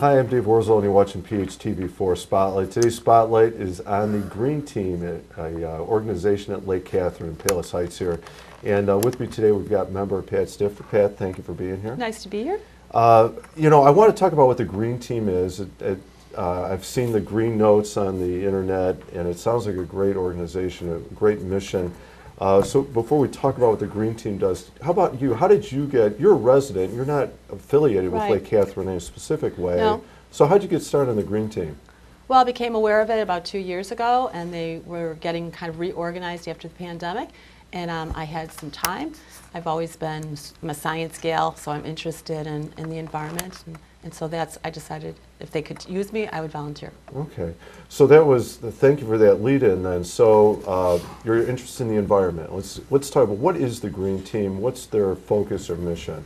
Hi, I'm Dave Worzel, and you're watching PHTV4 Spotlight. Today's Spotlight is on the Green Team, an organization at Lake Katherine in Palos Heights here. And with me today, we've got member Pat Stifter. Pat, thank you for being here. Nice to be here. You know, I want to talk about what the Green Team is. I've seen the green notes on the internet, and it sounds like a great organization, a great mission. So before we talk about what the Green Team does, how about you? How did you you're a resident, you're not affiliated with Lake Katherine in a specific way. No. So how did you get started on the Green Team? Well, I became aware of it about 2 years ago, and they were getting kind of reorganized after the pandemic, and I had some time. I'm a science gal, so I'm interested in the environment, and so I decided if they could use me, I would volunteer. Okay, so thank you for that lead-in then. So you're interested in the environment. Let's talk about what is the Green Team, what's their focus or mission?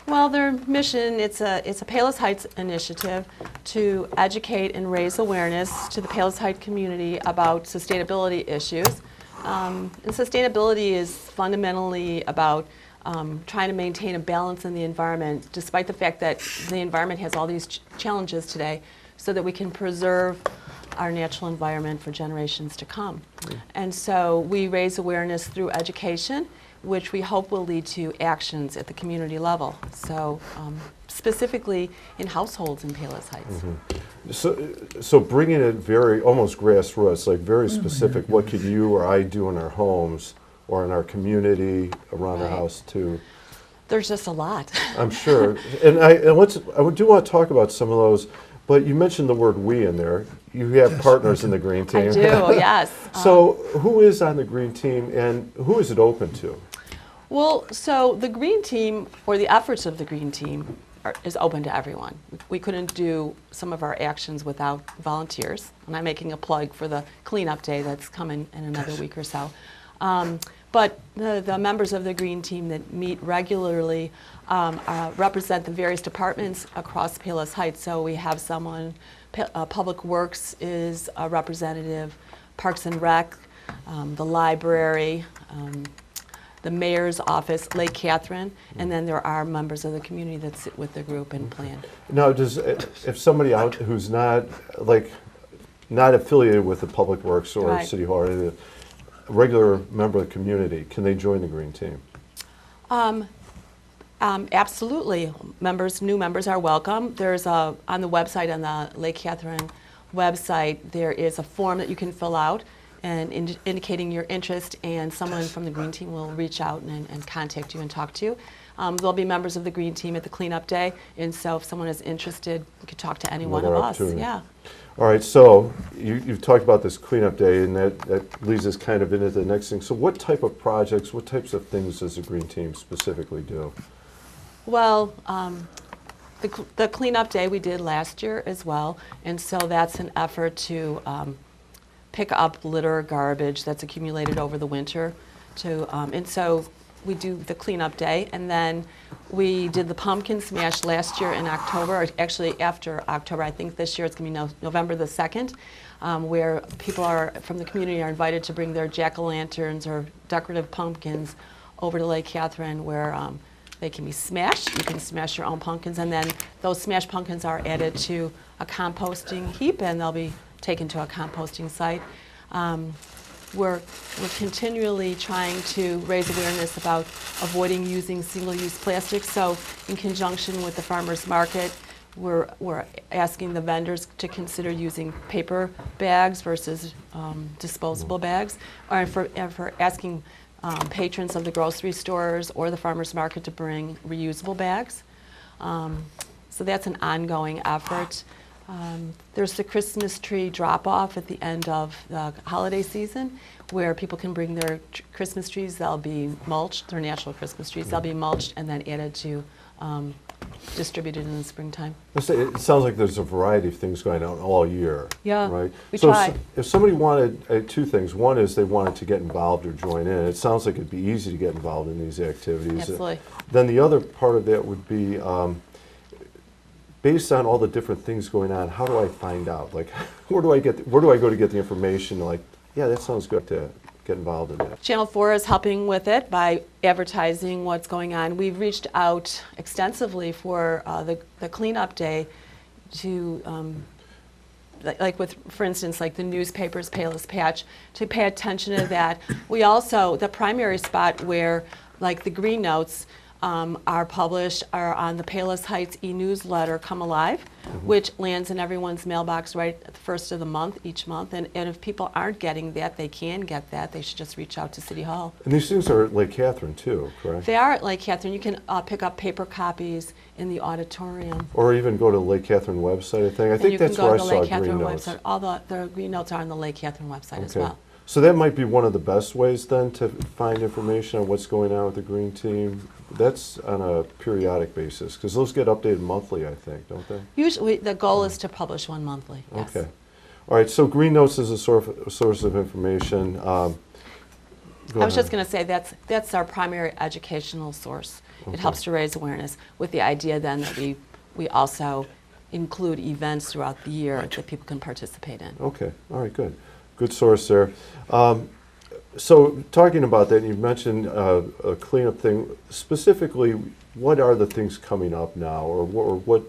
Well, their mission, it's a Palos Heights initiative to educate and raise awareness to the Palos Heights community about sustainability issues. And sustainability is fundamentally about trying to maintain a balance in the environment, despite the fact that the environment has all these challenges today, so that we can preserve our natural environment for generations to come. And so we raise awareness through education, which we hope will lead to actions at the community level. So specifically in households in Palos Heights. Mm-hmm. So bringing it very almost grassroots, like very specific, what could you or I do in our homes or in our community around our house too? There's just a lot. I'm sure. And I do want to talk about some of those, but you mentioned the word we in there. You have partners in the Green Team. I do, yes. So who is on the Green Team and who is it open to? Well, so the Green Team, or the efforts of the Green Team, is open to everyone. We couldn't do some of our actions without volunteers. And I'm making a plug for the cleanup day that's coming in another week or so. But the members of the Green Team that meet regularly represent the various departments across Palos Heights. So we have someone, Public Works is a representative, Parks and Rec, the library, the mayor's office, Lake Katherine, and then there are members of the community that sit with the group and plan. Now, if somebody out who's not affiliated with the Public Works or City Hall, or a regular member of the community, can they join the Green Team? Absolutely. New members are welcome. There's on the website, on the Lake Katherine website, there is a form that you can fill out and indicating your interest, and someone from the Green Team will reach out and contact you and talk to you. There'll be members of the Green Team at the cleanup day, and so if someone is interested, you could talk to any one of us. Yeah. All right, so you've talked about this cleanup day, and that leads us kind of into the next thing. So what type of projects, what types of things does the Green Team specifically do? Well, the cleanup day we did last year as well, and so that's an effort to pick up litter, garbage that's accumulated over the winter. And so we do the cleanup day, and then we did the pumpkin smash last year in October, or actually after October. I think this year it's going to be November the 2nd, where people from the community are invited to bring their jack-o'-lanterns or decorative pumpkins over to Lake Katherine, where they can be smashed. You can smash your own pumpkins, and then those smashed pumpkins are added to a composting heap, and they'll be taken to a composting site. We're continually trying to raise awareness about avoiding using single-use plastics. So in conjunction with the farmers market, we're asking the vendors to consider using paper bags versus disposable bags, or for asking patrons of the grocery stores or the farmers market to bring reusable bags. So that's an ongoing effort. There's the Christmas tree drop-off at the end of the holiday season, where people can bring their Christmas trees. They'll be mulched, they're natural Christmas trees. They'll be mulched and then added to, distributed in the springtime. It sounds like there's a variety of things going on all year. Yeah, right? we try. If somebody wanted, two things. One is they wanted to get involved or join in. It sounds like it'd be easy to get involved in these activities. Absolutely. Then the other part of that would be, based on all the different things going on, how do I find out? Like, where do I go to get the information? Like, yeah, that sounds good to get involved in that. Channel 4 is helping with it by advertising what's going on. We've reached out extensively for the cleanup day like with, for instance, like the newspapers, Payless Patch, to pay attention to that. We also, the primary spot where like the green notes are published are on the Payless Heights e-newsletter, Come Alive, which lands in everyone's mailbox right at the first of the month, each month. And if people aren't getting that, they can get that. They should just reach out to City Hall. And these things are at Lake Catherine too, correct? They are at Lake Catherine. You can pick up paper copies in the auditorium. Or even go to Lake Catherine website, I think. I think that's where I saw green notes. Website. All the green notes are on the Lake Catherine website as well. So that might be one of the best ways then to find information on what's going on with the green team. That's on a periodic basis, because those get updated monthly, I think, don't they? Usually, the goal is to publish one monthly. Yes. Okay. All right, so green notes is a source of information. I was just going to say that's our primary educational source. Okay. It helps to raise awareness, with the idea then that we also include events throughout the year that people can participate in. Okay, all right, good. Good source there. So talking about that, you mentioned a cleanup thing. Specifically, what are the things coming up now, or what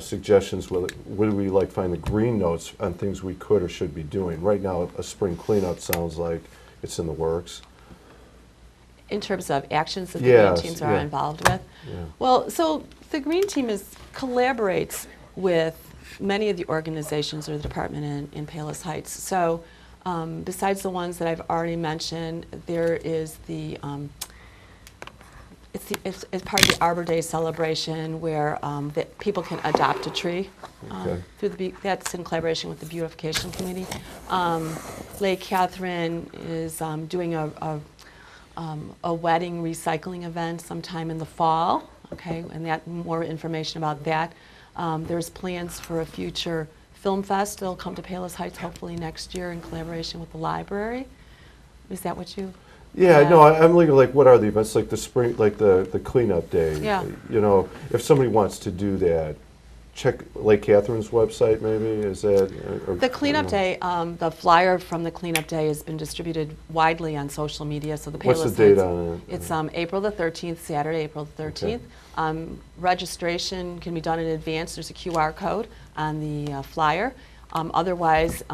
suggestions would we like find the green notes on things we could or should be doing? Right now, a spring cleanup sounds like it's in the works. In terms of actions that the green teams are involved with? Yeah. Well, so the green team collaborates with many of the organizations or the department in Payless Heights. So besides the ones that I've already mentioned, there is it's part of the Arbor Day celebration where that people can adopt a tree. That's in collaboration with the Beautification Committee. Lake Catherine is doing a wedding recycling event sometime in the fall. Okay, and more information about that. There's plans for a future film fest. They'll come to Payless Heights hopefully next year in collaboration with the library. Is that what you? Yeah, no, I'm looking like what are the events, like the spring, like the cleanup day. Yeah. If somebody wants to do that, check Lake Catherine's website maybe, is that? The cleanup day, the flyer from the cleanup day has been distributed widely on social media. So the Payless What's the date on it? It's April the 13th, Saturday, April the 13th. Okay. Registration can be done in advance. There's a QR code on the flyer. Otherwise,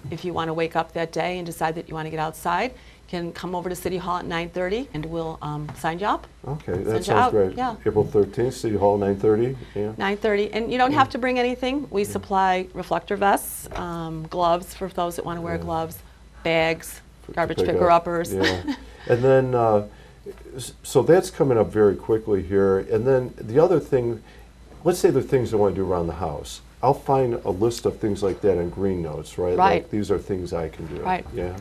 if you want to wake up that day and decide that you want to get outside, you can come over to City Hall at 9:30 and we'll sign you up. Okay, that sounds great. Yeah. April 13th, City Hall, 9:30. Yeah. 9:30, and you don't have to bring anything. We supply reflector vests, gloves for those that want to wear gloves, bags, garbage picker-uppers. Yeah. And then, so that's coming up very quickly here. And then the other thing, let's say the things I want to do around the house. I'll find a list of things like that in green notes, right? Right. Like these are things I can do. Right. Yeah.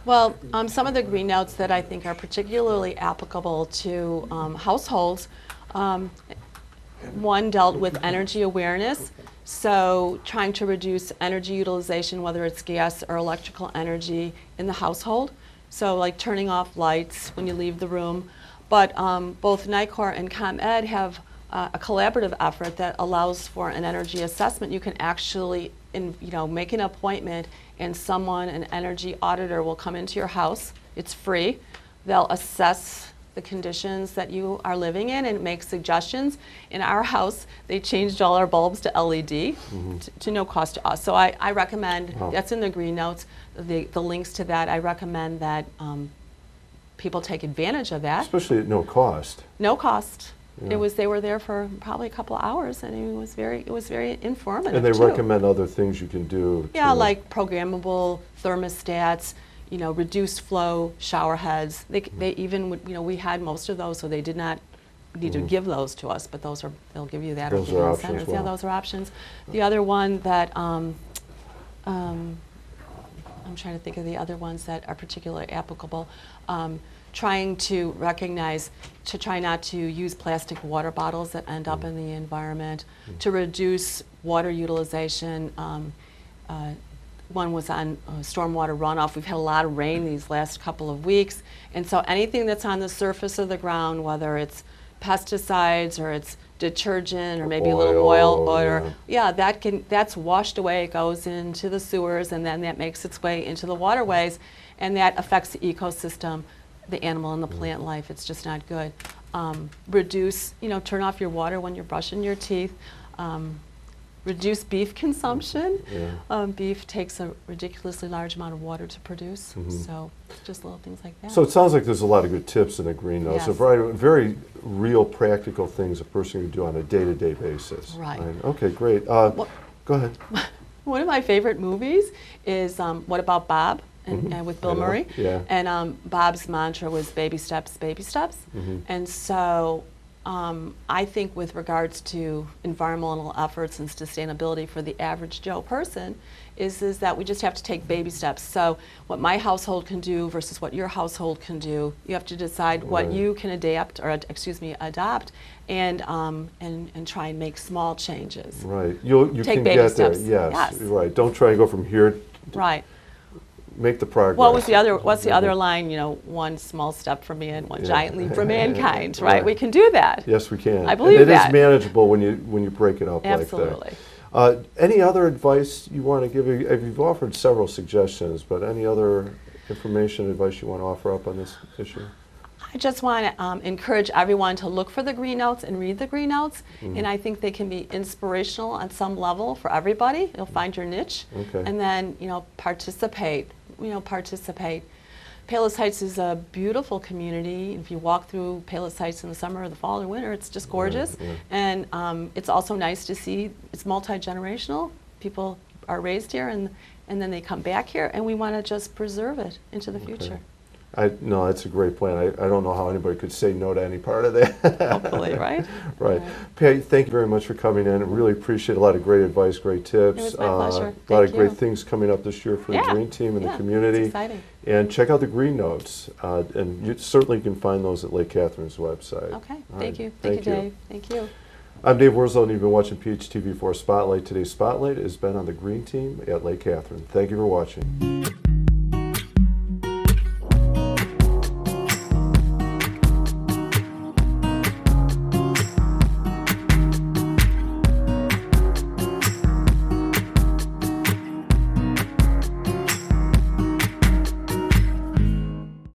Well, some of the green notes that I think are particularly applicable to households, one dealt with energy awareness, so trying to reduce energy utilization, whether it's gas or electrical energy in the household, so like turning off lights when you leave the room. But both NICOR and ComEd have a collaborative effort that allows for an energy assessment. You can actually make an appointment, and an energy auditor will come into your house. It's free. They'll assess the conditions that you are living in and make suggestions. In our house, they changed all our bulbs to LED to no cost to us. So I recommend, that's in the green notes, the links to that. I recommend that people take advantage of that. Especially at no cost. No cost. Yeah. They were there for probably a couple of hours, and it was very informative. And they too. recommend other things you can do. Yeah, like programmable thermostats, reduced flow shower heads. They even would, we had most of those, so they did not need to give those to us, but they'll give you that. Those are options. Yeah, those are options. The other one that I'm trying to think of the other ones that are particularly applicable. Trying to try not to use plastic water bottles that end up in the environment, to reduce water utilization. One was on stormwater runoff. We've had a lot of rain these last couple of weeks, and so anything that's on the surface of the ground, whether it's pesticides or it's detergent or maybe a little oil, that's washed away. It goes into the sewers, and then that makes its way into the waterways, and that affects the ecosystem, the animal and the plant life. It's just not good. Reduce, turn off your water when you're brushing your teeth. reduce beef consumption. Yeah. Beef takes a ridiculously large amount of water to produce, Mhm. so just little things like that. So it sounds like there's a lot of good tips in the green notes. Yes. So very real practical things a person can do on a day-to-day basis. Right. Okay, great. What- Go ahead. One of my favorite movies is What About Bob? And with Bill I know. Murray. Yeah. And Bob's mantra was baby steps, baby steps. Mhm. And so I think with regards to environmental efforts and sustainability for the average Joe person is that we just have to take baby steps. So what my household can do versus what your household can do, you have to decide what Right. you can adapt adopt and try and make small changes. Right. You Take can baby get there. steps. Yes. Yes. Right. Don't try and go from here. Right. Make the progress. What's the other line? You know, one small step for man, one Yeah. giant leap for mankind, right? Right. We can do that. Yes, we can. I believe and it that. is manageable when you break it up Absolutely. like that. Any other advice you want to give? You've offered several suggestions, but any other information, advice you want to offer up on this issue? I just want to encourage everyone to look for the green notes and read the green notes, Mhm. and I think they can be inspirational on some level for everybody. You'll find your niche, Okay. and then participate. Participate. Palos Heights is a beautiful community. If you walk through Palos Heights in the summer or the fall or winter, it's just gorgeous. Yeah. And it's also nice to see it's multi-generational. People are raised here and then they come back here, and we want to just preserve it into the future. No, that's a great plan. I don't know how anybody could say no to any part of that. Hopefully, right? Right. Patty, thank you very much for coming in. I really appreciate a lot of great advice, great tips. It was my pleasure. A lot Thank of great you. things coming up this year for the Yeah. Green Team and Yeah, the community. it's exciting. And check out the Green Notes. And you certainly can find those at Lake Catherine's website. Okay, All thank right. you. Thank you, Dave. Thank you. I'm Dave Worzel, and you've been watching PHTV4 Spotlight. Today's Spotlight has been on the Green Team at Lake Catherine. Thank you for watching.